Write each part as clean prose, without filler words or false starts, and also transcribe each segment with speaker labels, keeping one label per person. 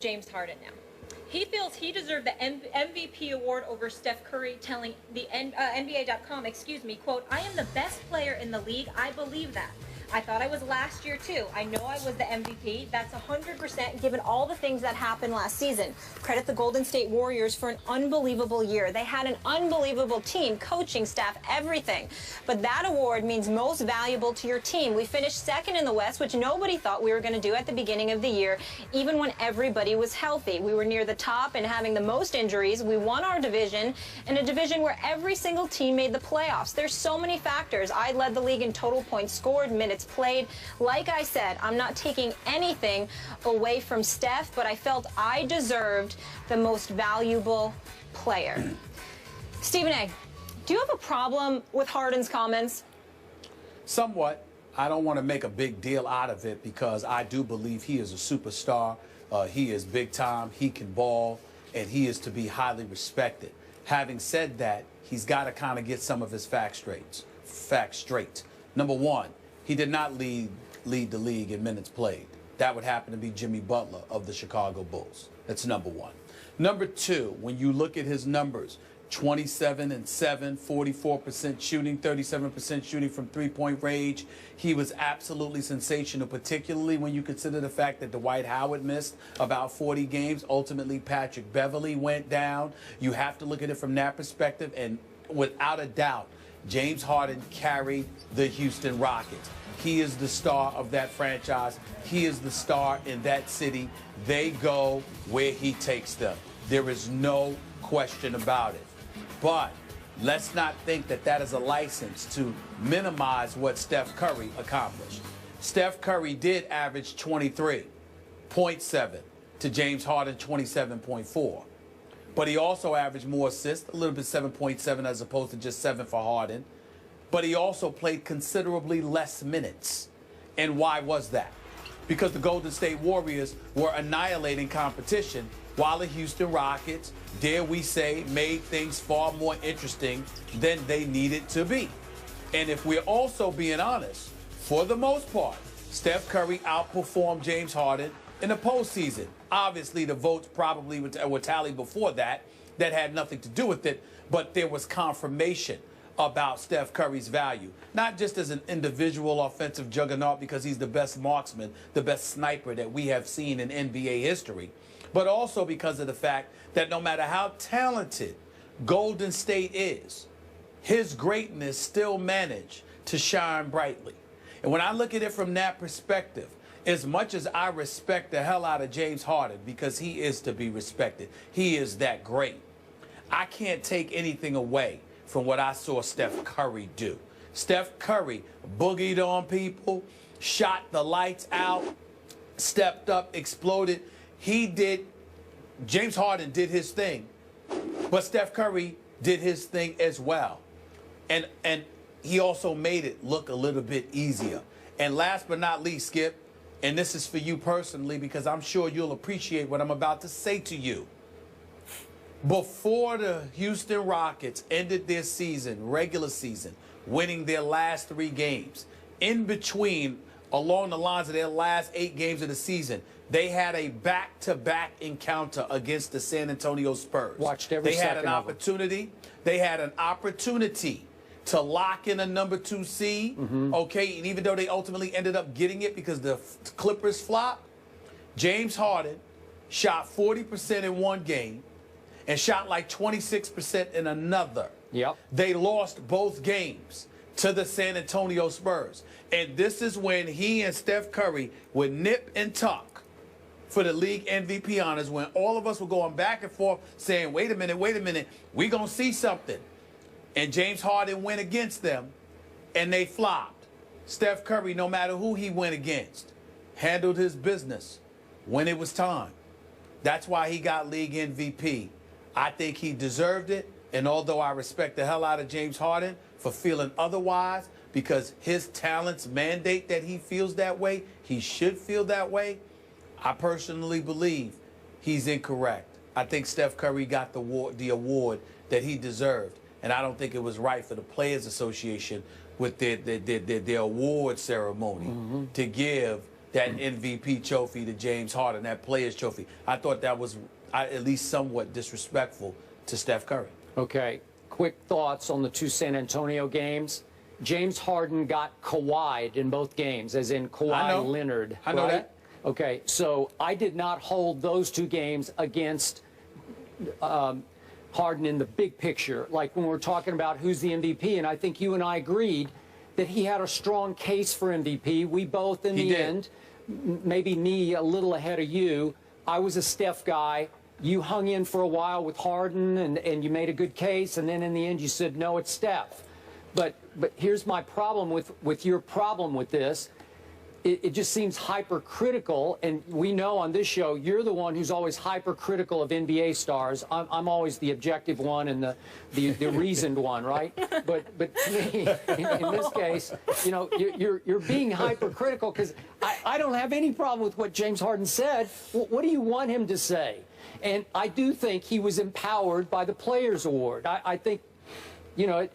Speaker 1: James Harden now. He feels he deserved the MVP award over Steph Curry, telling the NBA.com, quote, "I am the best player in the league. I believe that. I thought I was last year too. I know I was the MVP. That's 100% given all the things that happened last season. Credit the Golden State Warriors for an unbelievable year. They had an unbelievable team, coaching staff, everything. But that award means most valuable to your team. We finished second in the West, which nobody thought we were going to do at the beginning of the year, even when everybody was healthy. We were near the top and having the most injuries. We won our division, in a division where every single team made the playoffs. There's so many factors. I led the league in total points scored, minutes played. Like I said, I'm not taking anything away from Steph, but I felt I deserved the most valuable player." Stephen A., do you have a problem with Harden's comments?
Speaker 2: Somewhat. I don't want to make a big deal out of it because I do believe he is a superstar. He is big time. He can ball, and he is to be highly respected. Having said that, he's got to kind of get some of his facts straight. Number one, he did not lead the league in minutes played. That would happen to be Jimmy Butler of the Chicago Bulls. That's number one. Number two, when you look at his numbers, 27 and 7, 44% shooting, 37% shooting from three-point range. He was absolutely sensational, particularly when you consider the fact that Dwight Howard missed about 40 games. Ultimately, Patrick Beverley went down. You have to look at it from that perspective, and without a doubt, James Harden carried the Houston Rockets. He is the star of that franchise. He is the star in that city. They go where he takes them. There is no question about it. But let's not think that that is a license to minimize what Steph Curry accomplished. Steph Curry did average 23.7 to James Harden 27.4. But he also averaged more assists, a little bit 7.7 as opposed to just 7 for Harden. But he also played considerably less minutes. And why was that? Because the Golden State Warriors were annihilating competition while the Houston Rockets, dare we say, made things far more interesting than they needed to be. And if we're also being honest, for the most part, Steph Curry outperformed James Harden in the postseason. Obviously, the votes probably were tallied before that. That had nothing to do with it, but there was confirmation about Steph Curry's value, not just as an individual offensive juggernaut because he's the best marksman, the best sniper that we have seen in NBA history, but also because of the fact that no matter how talented Golden State is, his greatness still managed to shine brightly. And when I look at it from that perspective, as much as I respect the hell out of James Harden because he is to be respected, he is that great, I can't take anything away from what I saw Steph Curry do. Steph Curry boogied on people, shot the lights out, stepped up, exploded. James Harden did his thing, but Steph Curry did his thing as well. And he also made it look a little bit easier. And last but not least, Skip, and this is for you personally because I'm sure you'll appreciate what I'm about to say to you. Before the Houston Rockets ended their season, regular season, winning their last 3 games, in between, along the lines of their last 8 games of the season, they had a back-to-back encounter against the San Antonio Spurs.
Speaker 3: Watched every second of them.
Speaker 2: They had an opportunity to lock in a number 2 seed, okay? And even though they ultimately ended up getting it because the Clippers flopped, James Harden shot 40% in one game and shot like 26% in another.
Speaker 3: Yep.
Speaker 2: They lost both games to the San Antonio Spurs. And this is when he and Steph Curry would nip and tuck for the league MVP honors, when all of us were going back and forth saying, wait a minute, we gonna see something. And James Harden went against them, and they flopped. Steph Curry, no matter who he went against, handled his business when it was time. That's why he got league MVP. I think he deserved it, and although I respect the hell out of James Harden for feeling otherwise, because his talents mandate that he feels that way, he should feel that way, I personally believe he's incorrect. I think Steph Curry got the award that he deserved. And I don't think it was right for the Players Association with their award ceremony to give that MVP trophy to James Harden, that Players Trophy. I thought that was at least somewhat disrespectful to Steph Curry.
Speaker 4: Okay, quick thoughts on the two San Antonio games. James Harden got Kawhi'd in both games, as in Kawhi Leonard.
Speaker 2: I know
Speaker 4: right?
Speaker 2: that.
Speaker 4: Okay, so I did not hold those two games against Harden in the big picture, like when we're talking about who's the MVP, and I think you and I agreed that he had a strong case for MVP. We both, in the end, maybe me a little ahead of you, I was a Steph guy. You hung in for a while with Harden, and you made a good case, and then in the end you said, no, it's Steph. But here's my problem with your problem with this. It just seems hypercritical, and we know on this show you're the one who's always hypercritical of NBA stars. I'm always the objective one and the reasoned one, right? But to me, in this case, you know, you're being hypercritical because I don't have any problem with what James Harden said. What do you want him to say? And I do think he was empowered by the Players Award. I think, you know,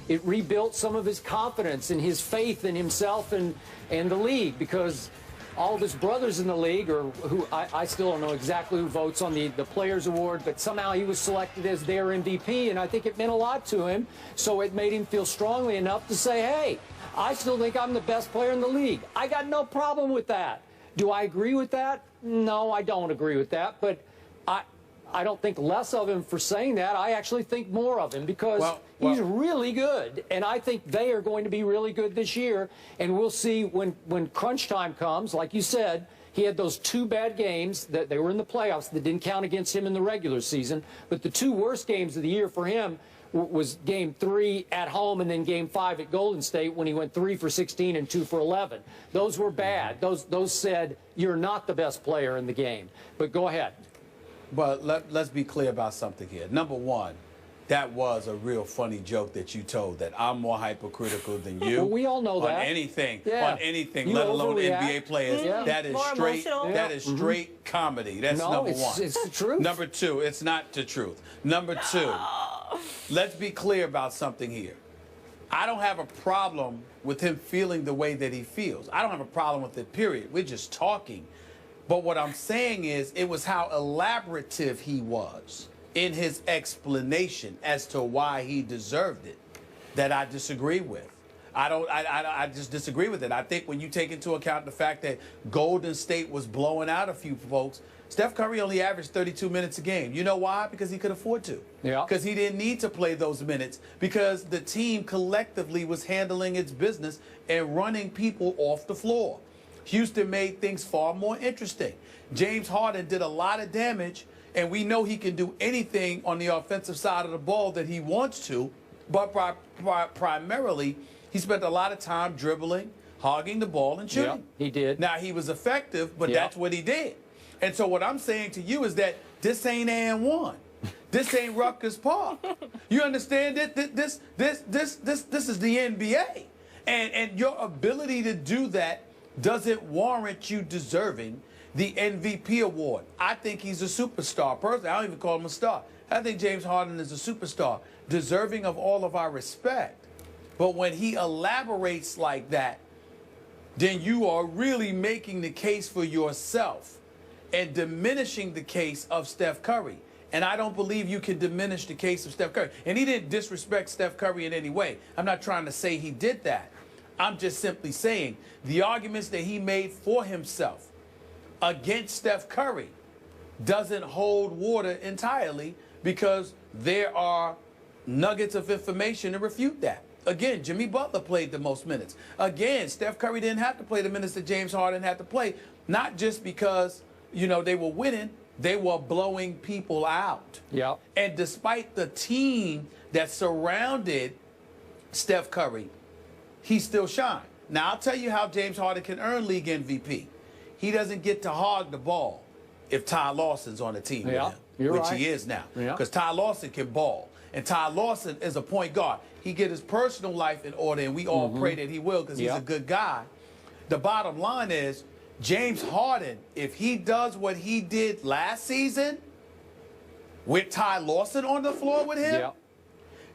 Speaker 4: it rebuilt some of his confidence and his faith in himself and the league, because all of his brothers in the league, or who I still don't know exactly who votes on the Players Award, but somehow he was selected as their MVP, and I think it meant a lot to him. So it made him feel strongly enough to say, hey, I still think I'm the best player in the league. I got no problem with that. Do I agree with that? No, I don't agree with that, but I don't think less of him for saying that. I actually think more of him because he's really good, and I think they are going to be really good this year. And we'll see when crunch time comes. Like you said, he had those two bad games that they were in the playoffs that didn't count against him in the regular season. But the two worst games of the year for him was Game 3 at home and then Game 5 at Golden State when he went 3 for 16 and 2 for 11. Those were bad. Those said you're not the best player in the game. But go ahead.
Speaker 2: But let's be clear about something here. Number one, that was a real funny joke that you told, that I'm more hypercritical than you.
Speaker 4: Well, we all know that.
Speaker 2: On anything,
Speaker 4: You
Speaker 2: let alone
Speaker 4: overreact.
Speaker 2: NBA players. That is
Speaker 1: More
Speaker 2: straight.
Speaker 1: emotional.
Speaker 2: That is straight comedy. That's number one.
Speaker 4: It's the truth.
Speaker 2: Number two, it's not the truth. Number two, let's be clear about something here. I don't have a problem with him feeling the way that he feels. I don't have a problem with it, period. We're just talking. But what I'm saying is, it was how elaborative he was in his explanation as to why he deserved it that I disagree with. I just disagree with it. I think when you take into account the fact that Golden State was blowing out a few folks, Steph Curry only averaged 32 minutes a game. You know why? Because he could afford to.
Speaker 4: Yeah.
Speaker 2: Because he didn't need to play those minutes, because the team collectively was handling its business and running people off the floor. Houston made things far more interesting. James Harden did a lot of damage, and we know he can do anything on the offensive side of the ball that he wants to, but primarily he spent a lot of time dribbling, hogging the ball, and shooting.
Speaker 4: Yeah, he did.
Speaker 2: Now, he was effective, but that's what he did. And so what I'm saying to you is that this ain't AN1. This ain't Rutgers Park. You understand it? This is the NBA. And your ability to do that doesn't warrant you deserving the MVP award. I think he's a superstar. Personally, I don't even call him a star. I think James Harden is a superstar, deserving of all of our respect. But when he elaborates like that, then you are really making the case for yourself and diminishing the case of Steph Curry. And I don't believe you can diminish the case of Steph Curry. And he didn't disrespect Steph Curry in any way. I'm not trying to say he did that. I'm just simply saying the arguments that he made for himself against Steph Curry doesn't hold water entirely, because there are nuggets of information to refute that. Again, Jimmy Butler played the most minutes. Again, Steph Curry didn't have to play the minutes that James Harden had to play, not just because, you know, they were winning, they were blowing people out.
Speaker 4: Yeah.
Speaker 2: And despite the team that surrounded Steph Curry, he still shined. Now, I'll tell you how James Harden can earn league MVP. He doesn't get to hog the ball if Ty Lawson's on the team with him, which he is now. Because Ty Lawson can ball. And Ty Lawson is a point guard. He get his personal life in order, and we all pray that he will, because he's a good guy. The bottom line is, James Harden, if he does what he did last season with Ty Lawson on the floor with him,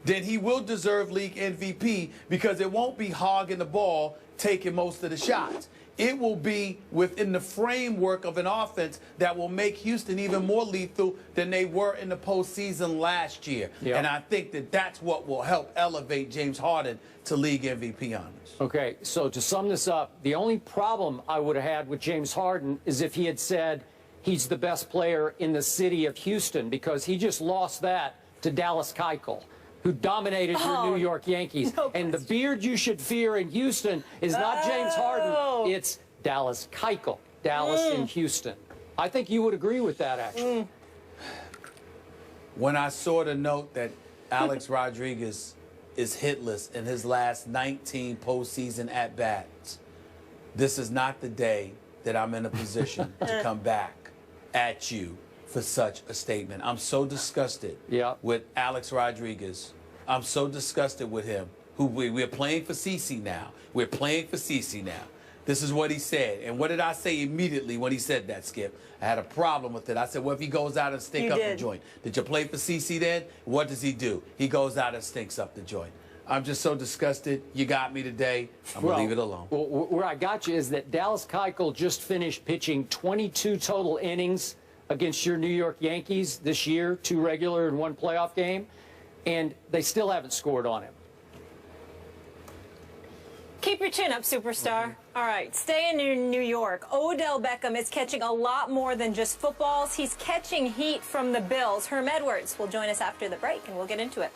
Speaker 2: then he will deserve league MVP, because it won't be hogging the ball, taking most of the shots. It will be within the framework of an offense that will make Houston even more lethal than they were in the postseason last year.
Speaker 4: Yep.
Speaker 2: And I think that that's what will help elevate James Harden to league MVP honors.
Speaker 4: Okay, so to sum this up, the only problem I would have had with James Harden is if he had said he's the best player in the city of Houston, because he just lost that to Dallas Keuchel, who dominated your New York Yankees. And the beard you should fear in Houston is not James Harden, it's Dallas Keuchel, Dallas in Houston. I think you would agree with that, actually.
Speaker 2: When I saw the note that Alex Rodriguez is hitless in his last 19 postseason at-bats, this is not the day that I'm in a position to come back at you for such a statement. I'm so disgusted with Alex Rodriguez. I'm so disgusted with him. We're playing for CeCe now. We're playing for CeCe now. This is what he said. And what did I say immediately when he said that, Skip? I had a problem with it. I said, well, if he goes out and stinks up the joint. Did you play for CeCe then? What does he do? He goes out and stinks up the joint. I'm just so disgusted. You got me today. I'm going to leave it alone.
Speaker 4: Well, where I got you is that Dallas Keuchel just finished pitching 22 total innings against your New York Yankees this year, 2 regular and 1 playoff game, and they still haven't scored on him.
Speaker 5: Keep your chin up, superstar. All right, stay in New York. Odell Beckham is catching a lot more than just footballs. He's catching heat from the Bills. Herm Edwards will join us after the break, and we'll get into it.